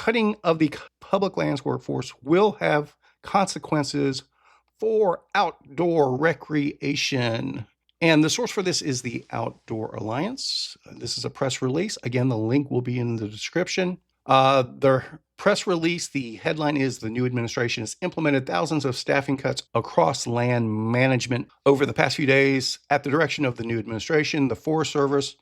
cutting of the public lands workforce will have consequences for outdoor recreation. And the source for this is the Outdoor Alliance. This is a press release. Again, the link will be in the description. Their press release, the headline is the new administration has implemented thousands of staffing cuts across land management over the past few days. At the direction of the new administration, the Forest Service,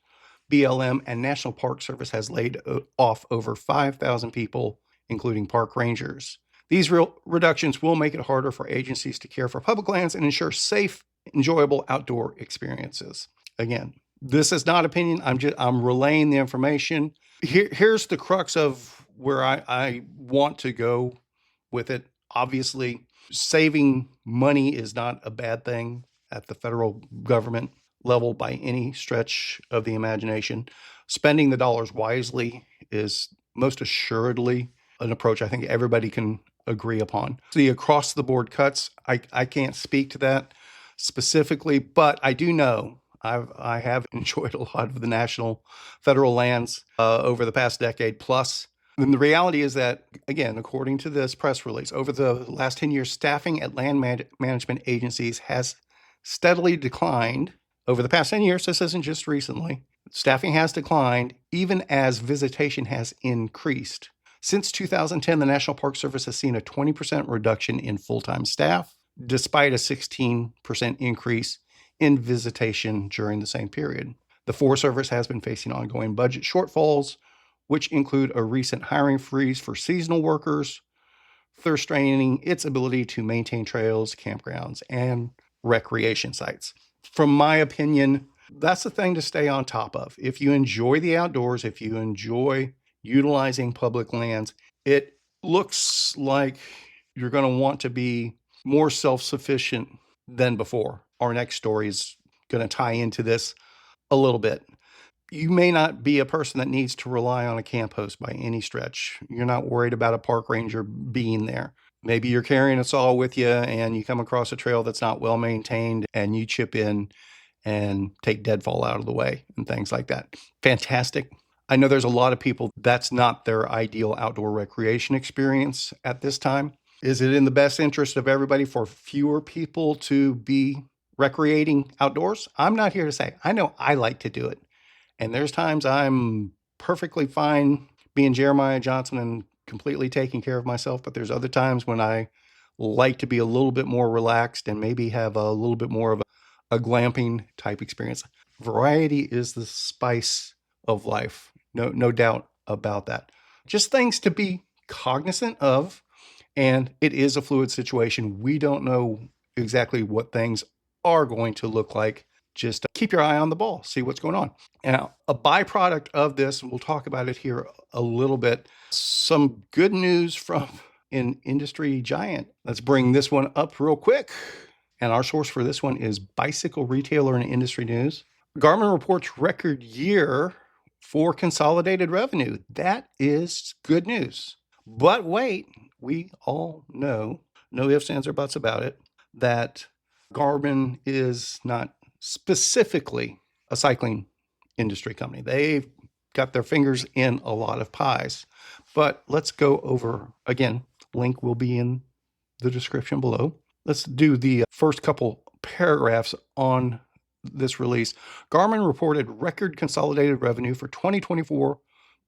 BLM, and National Park Service has laid off over 5,000 people, including park rangers. These reductions will make it harder for agencies to care for public lands and ensure safe, enjoyable outdoor experiences. Again, this is not opinion. I'm relaying the information. Here's the crux of where I want to go with it. Obviously, saving money is not a bad thing at the federal government level by any stretch of the imagination. Spending the dollars wisely is most assuredly an approach I think everybody can agree upon. The across the board cuts, I can't speak to that specifically, but I do know I have enjoyed a lot of the national federal lands over the past decade plus. And the reality is that, again, according to this press release, over the last 10 years, staffing at land management agencies has steadily declined. Over the past 10 years, this isn't just recently, staffing has declined even as visitation has increased. Since 2010, the National Park Service has seen a 20% reduction in full-time staff, despite a 16% increase in visitation during the same period. The Forest Service has been facing ongoing budget shortfalls, which include a recent hiring freeze for seasonal workers, further straining its ability to maintain trails, campgrounds, and recreation sites. From my opinion, that's the thing to stay on top of. If you enjoy the outdoors, if you enjoy utilizing public lands, it looks like you're going to want to be more self-sufficient than before. Our next story is going to tie into this a little bit. You may not be a person that needs to rely on a camp host by any stretch. You're not worried about a park ranger being there. Maybe you're carrying a saw with you and you come across a trail that's not well maintained and you chip in and take deadfall out of the way and things like that. Fantastic. I know there's a lot of people that's not their ideal outdoor recreation experience at this time. Is it in the best interest of everybody for fewer people to be recreating outdoors? I'm not here to say. I know I like to do it. And there's times I'm perfectly fine being Jeremiah Johnson and completely taking care of myself, but there's other times when I like to be a little bit more relaxed and maybe have a little bit more of a glamping type experience. Variety is the spice of life. No doubt about that. Just things to be cognizant of. And it is a fluid situation. We don't know exactly what things are going to look like. Just keep your eye on the ball, see what's going on. Now, a byproduct of this, and we'll talk about it here a little bit, some good news from an industry giant. Let's bring this one up real quick. And our source for this one is Bicycle Retailer and Industry News. Garmin reports record year for consolidated revenue. That is good news. But wait, we all know, no ifs, ands, or buts about it, that Garmin is not specifically a cycling industry company. They've got their fingers in a lot of pies. But let's go over, again, link will be in the description below. Let's do the first couple paragraphs on this release. Garmin reported record consolidated revenue for 2024,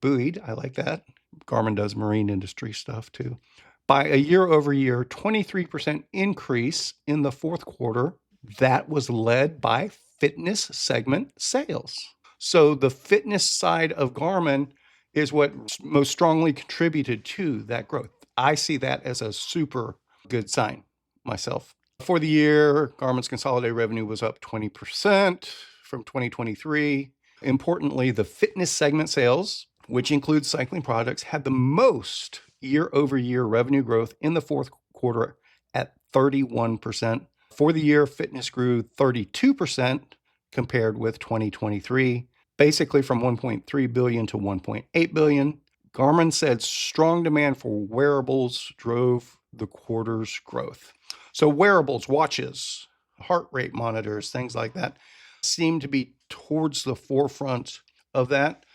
buoyed, I like that. Garmin does marine industry stuff too, by a year-over-year 23% increase in the fourth quarter. That was led by fitness segment sales. So the fitness side of Garmin is what most strongly contributed to that growth. I see that as a super good sign myself. For the year, Garmin's consolidated revenue was up 20% from 2023. Importantly, the fitness segment sales, which includes cycling products, had the most year-over-year revenue growth in the fourth quarter at 31%. For the year, fitness grew 32% compared with 2023, basically from 1.3 billion to 1.8 billion. Garmin said strong demand for wearables drove the quarter's growth. So wearables, watches, heart rate monitors, things like that seem to be towards the forefront of that.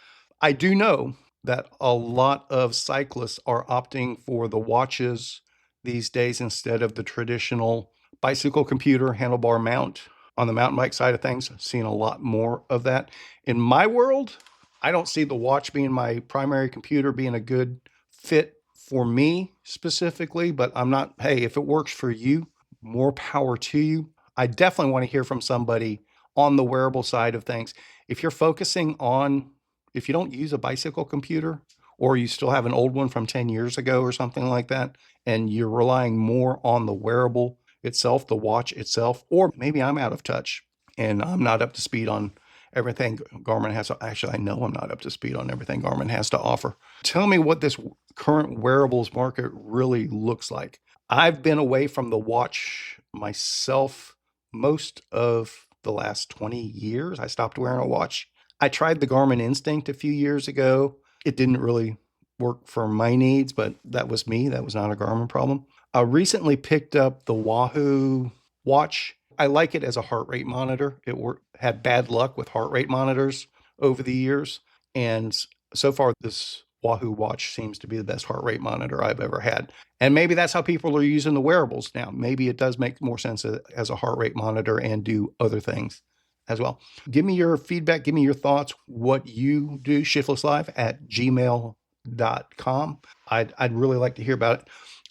I do know that a lot of cyclists are opting for the watches these days instead of the traditional bicycle computer handlebar mount. On the mountain bike side of things, seeing a lot more of that. In my world, I don't see the watch being my primary computer being a good fit for me specifically, but I'm not, hey, if it works for you, more power to you. I definitely want to hear from somebody on the wearable side of things. If you're focusing on, if you don't use a bicycle computer, or you still have an old one from 10 years ago or something like that, and you're relying more on the wearable itself, the watch itself, or maybe I'm out of touch and I'm not up to speed on everything Garmin has. Actually, I know I'm not up to speed on everything Garmin has to offer. Tell me what this current wearables market really looks like. I've been away from the watch myself most of the last 20 years. I stopped wearing a watch. I tried the Garmin Instinct a few years ago. It didn't really work for my needs, but that was me. That was not a Garmin problem. I recently picked up the Wahoo watch. I like it as a heart rate monitor. It had bad luck with heart rate monitors over the years. And so far, this Wahoo watch seems to be the best heart rate monitor I've ever had. And maybe that's how people are using the wearables now. Maybe it does make more sense as a heart rate monitor and do other things as well. Give me your feedback. Give me your thoughts. What you do, shiftlesslive@gmail.com. I'd really like to hear about it.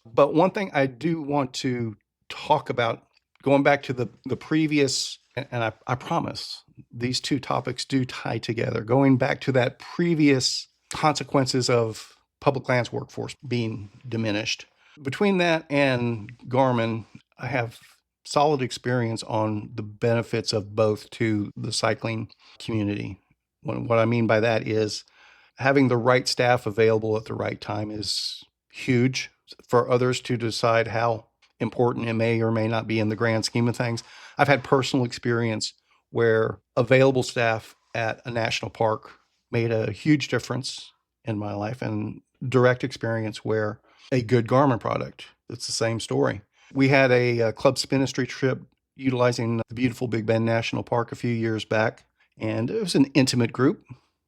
But one thing I do want to talk about, going back to the previous, and I promise these two topics do tie together, going back to that previous consequences of public lands workforce being diminished. Between that and Garmin, I have solid experience on the benefits of both to the cycling community. What I mean by that is having the right staff available at the right time is huge for others to decide how important it may or may not be in the grand scheme of things. I've had personal experience where available staff at a national park made a huge difference in my life, and direct experience where a good Garmin product, it's the same story. We had a club spinistry trip utilizing the beautiful Big Bend National Park a few years back, and it was an intimate group,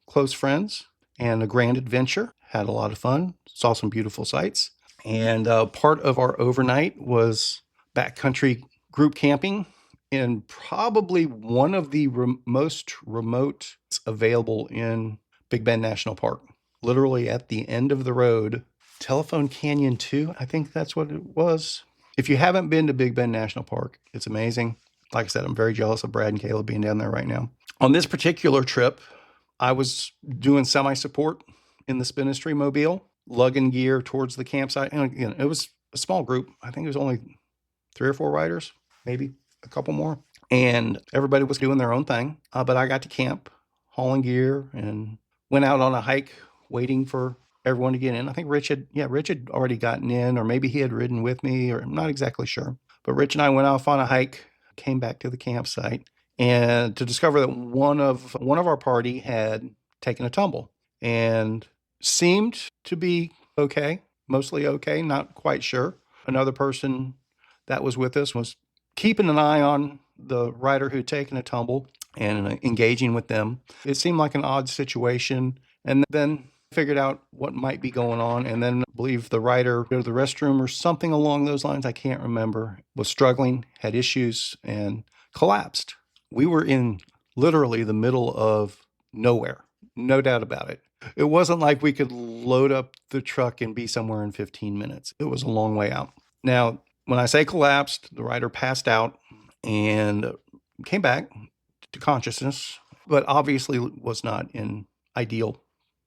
close friends, and a grand adventure. Had a lot of fun, saw some beautiful sights. And part of our overnight was backcountry group camping in probably one of the most remote available in Big Bend National Park. Literally at the end of the road, Telephone Canyon 2, I think that's what it was. If you haven't been to Big Bend National Park, it's amazing. Like I said, I'm very jealous of Brad and Caleb being down there right now. On this particular trip, I was doing semi-support in the spinistry mobile, lugging gear towards the campsite. And again, it was a small group. I think it was only 3 or 4 riders, maybe a couple more. And everybody was doing their own thing. But I got to camp, hauling gear, and went out on a hike, waiting for everyone to get in. I think Rich had already gotten in, or maybe he had ridden with me, or I'm not exactly sure. But Rich and I went off on a hike, came back to the campsite, and to discover that one of our party had taken a tumble and seemed to be okay, mostly okay, not quite sure. Another person that was with us was keeping an eye on the rider who'd taken a tumble and engaging with them. It seemed like an odd situation, and then figured out what might be going on, and then I believe the rider go to the restroom or something along those lines, I can't remember, was struggling, had issues, and collapsed. We were in literally the middle of nowhere, no doubt about it. It wasn't like we could load up the truck and be somewhere in 15 minutes. It was a long way out. Now, when I say collapsed, the rider passed out and came back to consciousness, but obviously was not in ideal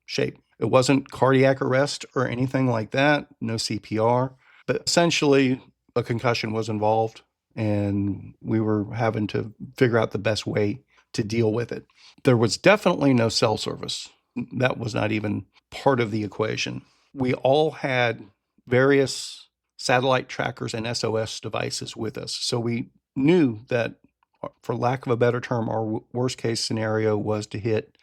shape. It wasn't cardiac arrest or anything like that, no CPR, but essentially a concussion was involved, and we were having to figure out the best way to deal with it. There was definitely no cell service. That was not even part of the equation. We all had various satellite trackers and SOS devices with us, so we knew that, for lack of a better term, our worst case scenario was to hit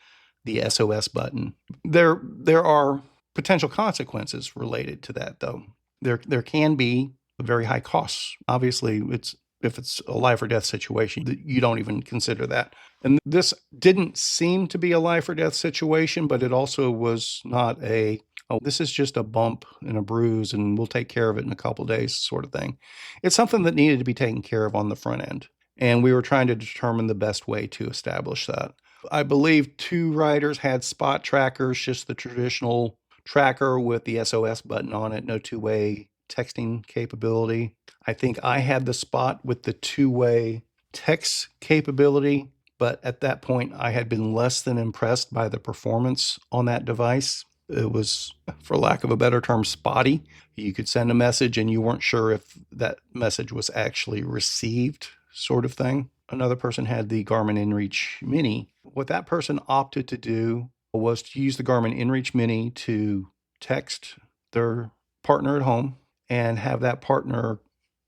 the SOS button. There are potential consequences related to that, though. There can be very high costs. Obviously, it's if it's a life or death situation, you don't even consider that. And this didn't seem to be a life or death situation, but it also was not a, oh, this is just a bump and a bruise and we'll take care of it in a couple of days sort of thing. It's something that needed to be taken care of on the front end. And we were trying to determine the best way to establish that. I believe 2 riders had spot trackers, just the traditional tracker with the SOS button on it, no two-way texting capability. I think I had the spot with the two-way text capability, but at that point I had been less than impressed by the performance on that device. It was, for lack of a better term, spotty. You could send a message and you weren't sure if that message was actually received, sort of thing. Another person had the Garmin InReach Mini. What that person opted to do was to use the Garmin InReach Mini to text their partner at home and have that partner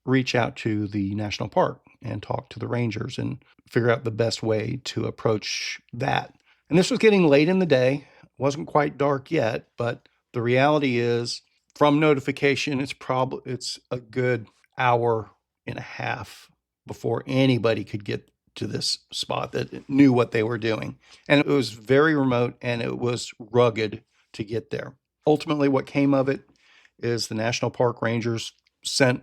reach out to the national park and talk to the rangers and figure out the best way to approach that. And this was getting late in the day. It wasn't quite dark yet, but the reality is from notification, it's a good hour and a half before anybody could get to this spot that knew what they were doing. And it was very remote and it was rugged to get there. Ultimately, what came of it is the National Park Rangers sent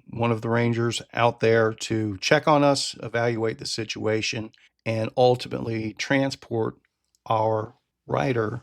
one of the rangers out there to check on us, evaluate the situation, and ultimately transport our rider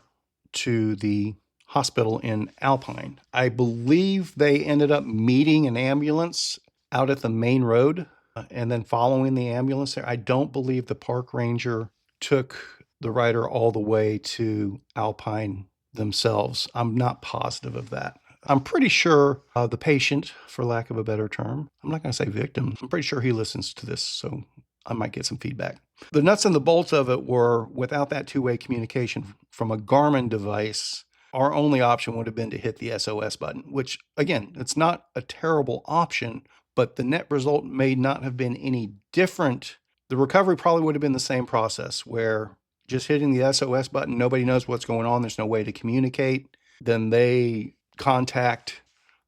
to the hospital in Alpine. I believe they ended up meeting an ambulance out at the main road and then following the ambulance there. I don't believe the park ranger took the rider all the way to Alpine themselves. I'm not positive of that. I'm pretty sure the patient, for lack of a better term, I'm not going to say victim, I'm pretty sure he listens to this, so I might get some feedback. The nuts and the bolts of it were, without that two-way communication from a Garmin device, our only option would have been to hit the SOS button, which, again, it's not a terrible option, but the net result may not have been any different. The recovery probably would have been the same process, where just hitting the SOS button, nobody knows what's going on, there's no way to communicate. Then they contact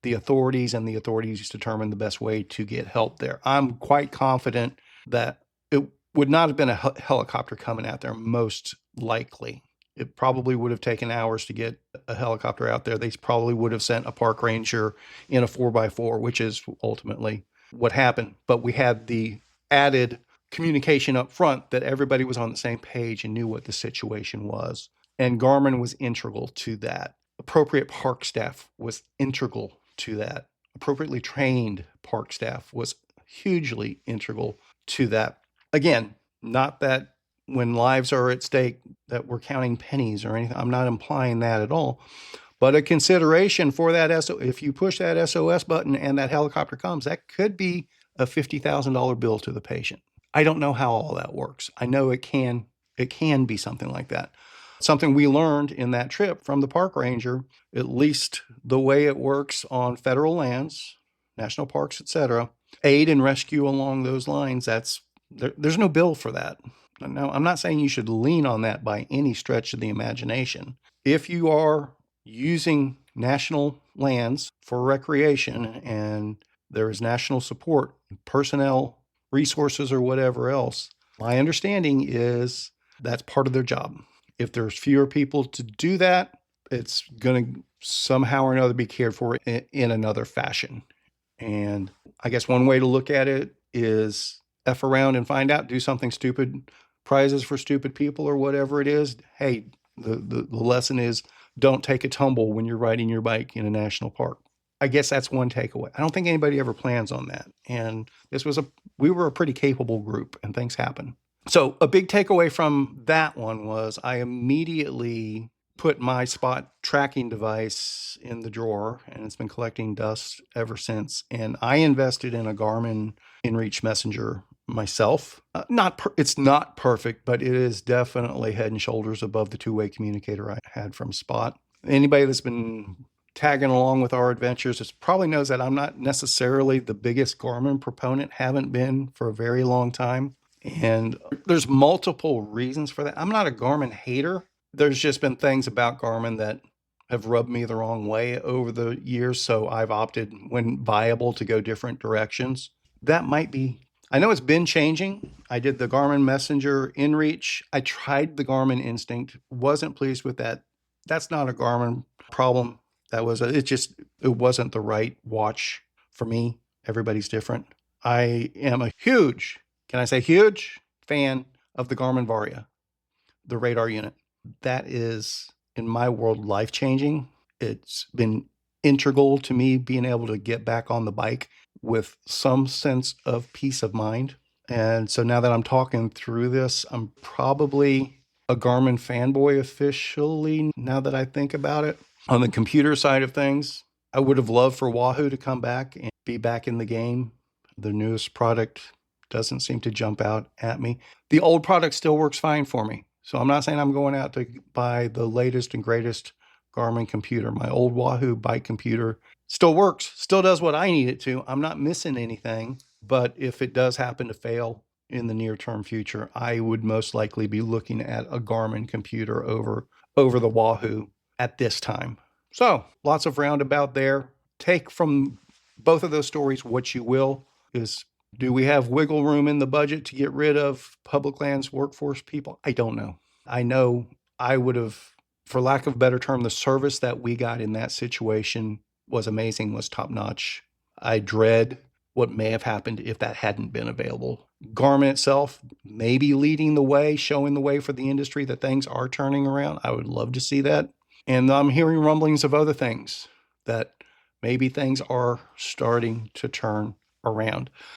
the authorities and the authorities determine the best way to get help there. I'm quite confident that it would not have been a helicopter coming out there, most likely. It probably would have taken hours to get a helicopter out there. They probably would have sent a park ranger in a 4x4, which is ultimately what happened. But we had the added communication up front that everybody was on the same page and knew what the situation was. And Garmin was integral to that. Appropriate park staff was integral to that. Appropriately trained park staff was hugely integral to that. Again, not that when lives are at stake that we're counting pennies or anything. I'm not implying that at all. But a consideration for that, if you push that SOS button and that helicopter comes, that could be a $50,000 bill to the patient. I don't know how all that works. I know it can be something like that. Something we learned in that trip from the park ranger, at least the way it works on federal lands, national parks, etc., aid and rescue along those lines, there's no bill for that. Now, I'm not saying you should lean on that by any stretch of the imagination. If you are using national lands for recreation and there is national support, personnel, resources, or whatever else, my understanding is that's part of their job. If there's fewer people to do that, it's going to somehow or another be cared for in another fashion. And I guess one way to look at it is F around and find out, do something stupid, prizes for stupid people or whatever it is. Hey, the lesson is don't take a tumble when you're riding your bike in a national park. I guess that's one takeaway. I don't think anybody ever plans on that. And we were a pretty capable group and things happen. So a big takeaway from that one was I immediately put my spot tracking device in the drawer, and it's been collecting dust ever since. And I invested in a Garmin InReach Messenger myself. It's not perfect, but it is definitely head and shoulders above the two-way communicator I had from Spot. Anybody that's been tagging along with our adventures probably knows that I'm not necessarily the biggest Garmin proponent, haven't been for a very long time. And there's multiple reasons for that. I'm not a Garmin hater. There's just been things about Garmin that have rubbed me the wrong way over the years. So I've opted, when viable, to go different directions. That might be I know it's been changing. I did the Garmin Messenger InReach. I tried the Garmin Instinct. Wasn't pleased with that. That's not a Garmin problem. It wasn't the right watch for me. Everybody's different. I am a huge, can I say huge fan of the Garmin Varia, the radar unit. That is, in my world, life changing. It's been integral to me being able to get back on the bike with some sense of peace of mind. And so now that I'm talking through this, I'm probably a Garmin fanboy officially now that I think about it. On the computer side of things, I would have loved for Wahoo to come back and be back in the game. The newest product doesn't seem to jump out at me. The old product still works fine for me. So I'm not saying I'm going out to buy the latest and greatest Garmin computer. My old Wahoo bike computer still works, still does what I need it to. I'm not missing anything. But if it does happen to fail in the near term future, I would most likely be looking at a Garmin computer over the Wahoo at this time. So lots of roundabout there. Take from both of those stories what you will. Is do we have wiggle room in the budget to get rid of public lands workforce people? I don't know. I know I would have, for lack of a better term, the service that we got in that situation was amazing, was top notch. I dread what may have happened if that hadn't been available. Garmin itself maybe leading the way, showing the way for the industry that things are turning around. I would love to see that. And I'm hearing rumblings of other things that maybe things are starting to turn around.